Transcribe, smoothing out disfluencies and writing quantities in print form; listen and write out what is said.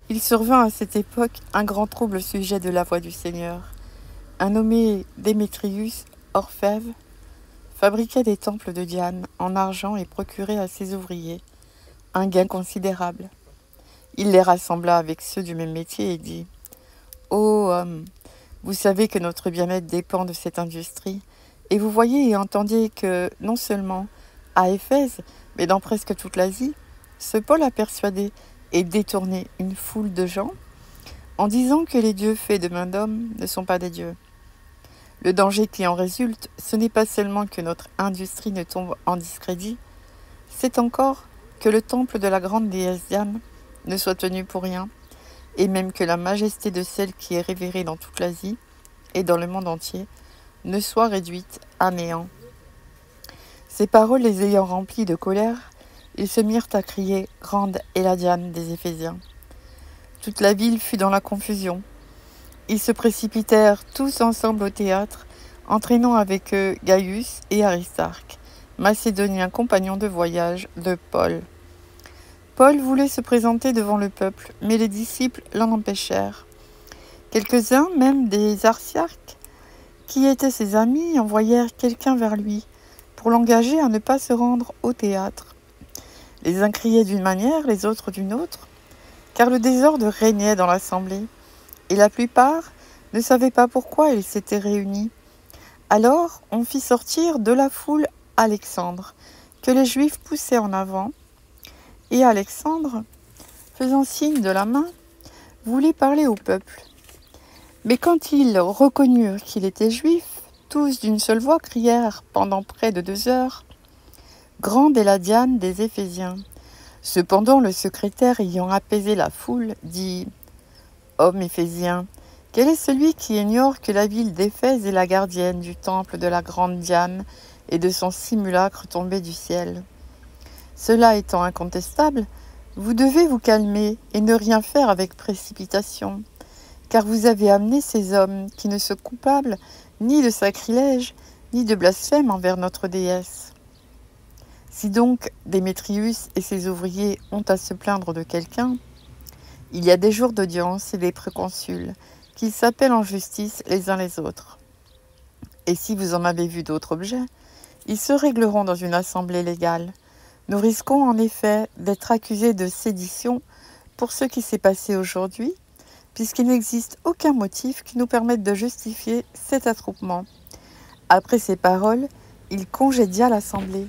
Il survint à cette époque un grand trouble au sujet de la voix du Seigneur. Un nommé Démétrius, orfèvre, fabriquait des temples de Diane en argent et procurait à ses ouvriers un gain considérable. Il les rassembla avec ceux du même métier et dit : « Ô homme, vous savez que notre bien-être dépend de cette industrie, et vous voyez et entendiez que, non seulement à Éphèse, mais dans presque toute l'Asie, ce Paul a persuadé et détourné une foule de gens en disant que les dieux faits de main d'homme ne sont pas des dieux. Le danger qui en résulte, ce n'est pas seulement que notre industrie ne tombe en discrédit, c'est encore que le temple de la grande déesse Diane ne soit tenu pour rien, et même que la majesté de celle qui est révérée dans toute l'Asie et dans le monde entier ne soit réduite à néant. » Ces paroles les ayant remplis de colère, ils se mirent à crier « Grande est la Diane des Éphésiens !» Toute la ville fut dans la confusion. Ils se précipitèrent tous ensemble au théâtre, entraînant avec eux Gaius et Aristarque, macédoniens compagnons de voyage de Paul. Paul voulait se présenter devant le peuple, mais les disciples l'en empêchèrent. Quelques-uns, même des Arsiarques, qui étaient ses amis, envoyèrent quelqu'un vers lui pour l'engager à ne pas se rendre au théâtre. Les uns criaient d'une manière, les autres d'une autre, car le désordre régnait dans l'assemblée, et la plupart ne savaient pas pourquoi ils s'étaient réunis. Alors on fit sortir de la foule Alexandre, que les Juifs poussaient en avant, et Alexandre, faisant signe de la main, voulut parler au peuple. Mais quand ils reconnurent qu'il était juif, tous d'une seule voix crièrent pendant près de 2 heures « Grande est la Diane des Éphésiens !» Cependant le secrétaire ayant apaisé la foule dit « Homme éphésien, quel est celui qui ignore que la ville d'Éphèse est la gardienne du temple de la grande Diane et de son simulacre tombé du ciel ? Cela étant incontestable, vous devez vous calmer et ne rien faire avec précipitation, car vous avez amené ces hommes qui ne sont coupables ni de sacrilège, ni de blasphème envers notre déesse. Si donc Démétrius et ses ouvriers ont à se plaindre de quelqu'un, il y a des jours d'audience et des préconsuls, qu'ils s'appellent en justice les uns les autres. Et si vous en avez vu d'autres objets, ils se régleront dans une assemblée légale. Nous risquons en effet d'être accusés de sédition pour ce qui s'est passé aujourd'hui, puisqu'il n'existe aucun motif qui nous permette de justifier cet attroupement. » Après ces paroles, il congédia l'assemblée.